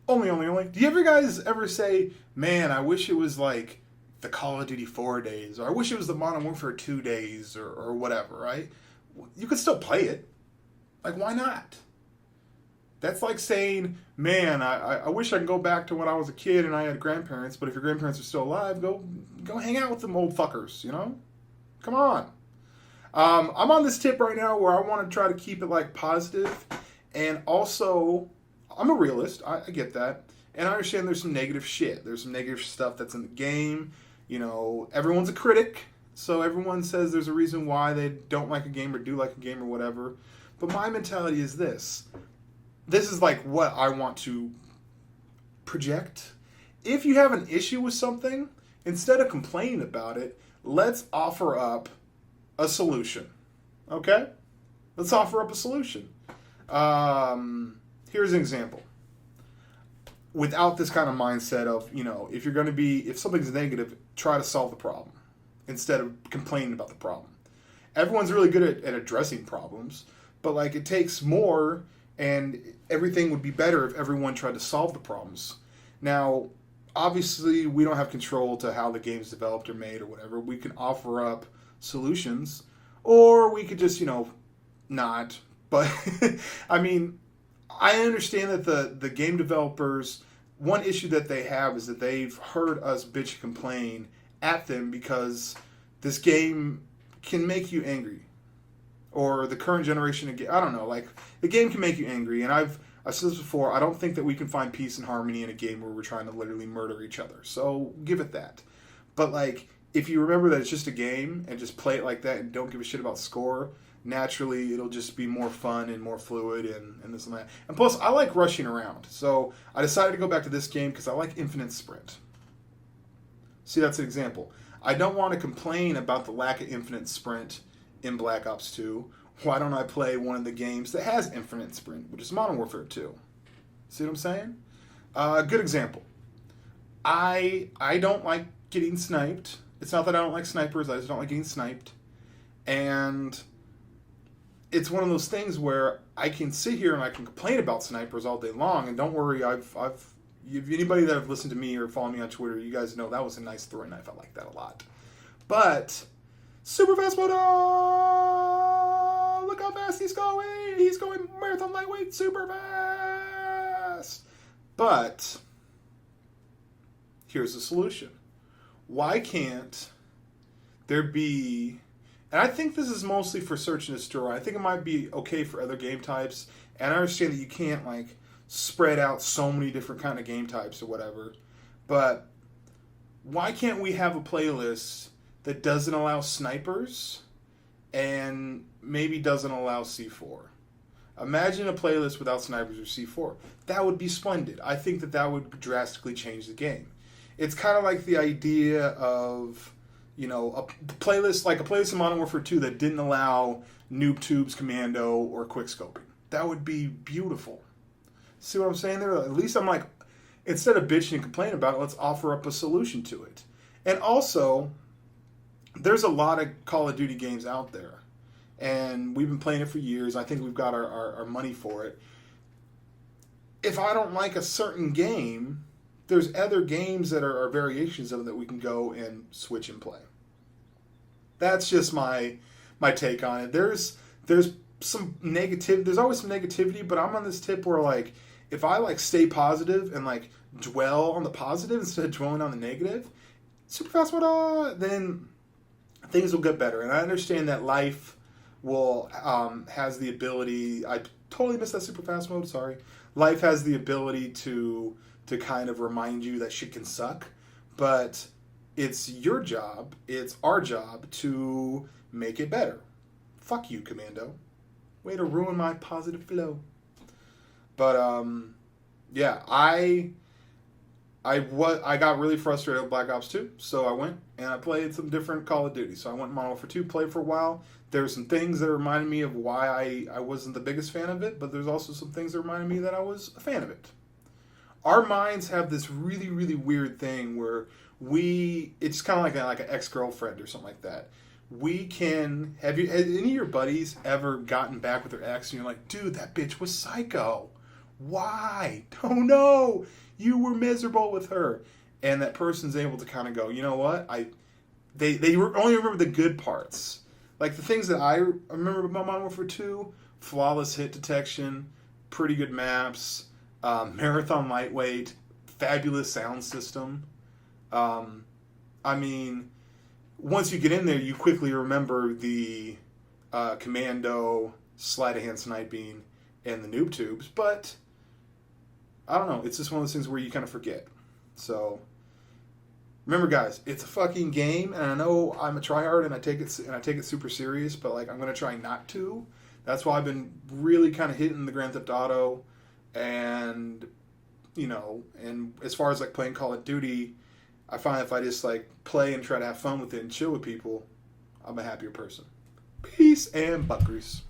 Only. Do you ever guys ever say, man, I wish it was like the Call of Duty 4 days, or I wish it was the Modern Warfare 2 days, or whatever, right? You could still play it. Like, why not? That's like saying, man, I wish I could go back to when I was a kid and I had grandparents, but if your grandparents are still alive, go hang out with them old fuckers, you know? Come on. I'm on this tip right now where I want to try to keep it like positive, and also I'm a realist. I get that. And I understand there's some negative shit. There's some negative stuff that's in the game. You know, everyone's a critic. So everyone says there's a reason why they don't like a game or do like a game or whatever. But my mentality is this. This is like what I want to project. If you have an issue with something, instead of complaining about it, let's offer up a solution. Okay? Let's offer up a solution. Here's an example. Without this kind of mindset of, you know, if something's negative, try to solve the problem instead of complaining about the problem. Everyone's really good at addressing problems, but like it takes more, and everything would be better if everyone tried to solve the problems. Now, obviously, we don't have control to how the game's developed or made or whatever. We can offer up solutions, or we could just, you know, not. But, I mean, I understand that the game developers, one issue that they have is that they've heard us bitch and complain at them because this game can make you angry. Or the current generation of I don't know, like, the game can make you angry. And I've said this before, I don't think that we can find peace and harmony in a game where we're trying to literally murder each other. So, give it that. But, like, if you remember that it's just a game and just play it like that and don't give a shit about score, naturally it'll just be more fun and more fluid and this and that. And plus, I like rushing around. So I decided to go back to this game because I like infinite sprint. See, that's an example. I don't want to complain about the lack of infinite sprint in Black Ops 2. Why don't I play one of the games that has infinite sprint, which is Modern Warfare 2? See what I'm saying? Good example. I don't like getting sniped. It's not that I don't like snipers, I just don't like getting sniped. And it's one of those things where I can sit here and I can complain about snipers all day long, and don't worry, anybody that have listened to me or follow me on Twitter, you guys know that was a nice throwing knife. I like that a lot. But super fast mode, look how fast he's going. He's going marathon lightweight super fast. But here's the solution. Why can't there be, and I think this is mostly for search and destroy. I think it might be okay for other game types. And I understand that you can't like spread out so many different kind of game types or whatever. But why can't we have a playlist that doesn't allow snipers and maybe doesn't allow C4? Imagine a playlist without snipers or C4. That would be splendid. I think that would drastically change the game. It's kind of like the idea of, you know, a playlist in Modern Warfare 2 that didn't allow noob tubes, commando, or quickscoping. That would be beautiful. See what I'm saying there? At least I'm like, instead of bitching and complaining about it, let's offer up a solution to it. And also, there's a lot of Call of Duty games out there. And we've been playing it for years. I think we've got our money for it. If I don't like a certain game, there's other games that are variations of it that we can go and switch and play. That's just my take on it. There's some negative. There's always some negativity, but I'm on this tip where like if I like stay positive and like dwell on the positive instead of dwelling on the negative, super fast mode, then things will get better. And I understand that life will has the ability. I totally missed that super fast mode. Sorry. Life has the ability to kind of remind you that shit can suck, but it's your job, it's our job to make it better. Fuck you, Commando. Way to ruin my positive flow. But yeah, I got really frustrated with Black Ops 2, so I went and I played some different Call of Duty. So I went Modern Warfare 2, played for a while. There were some things that reminded me of why I wasn't the biggest fan of it, but there's also some things that reminded me that I was a fan of it. Our minds have this really, really weird thing where it's kind of like an ex-girlfriend or something like that. Have any of your buddies ever gotten back with their ex and you're like, dude, that bitch was psycho. Why? Oh no, you were miserable with her. And that person's able to kind of go, you know what? They only remember the good parts. Like the things that I remember about Modern Warfare 2, flawless hit detection, pretty good maps, marathon lightweight, fabulous sound system. I mean, once you get in there, you quickly remember the commando, sleight of hand sniping, and the noob tubes. But I don't know. It's just one of those things where you kind of forget. So remember, guys, it's a fucking game, and I know I'm a tryhard and I take it super serious. But like, I'm gonna try not to. That's why I've been really kind of hitting the Grand Theft Auto, and and as far as like playing Call of Duty, I find if I just like play and try to have fun with it and chill with people, I'm a happier person. Peace and butt grease.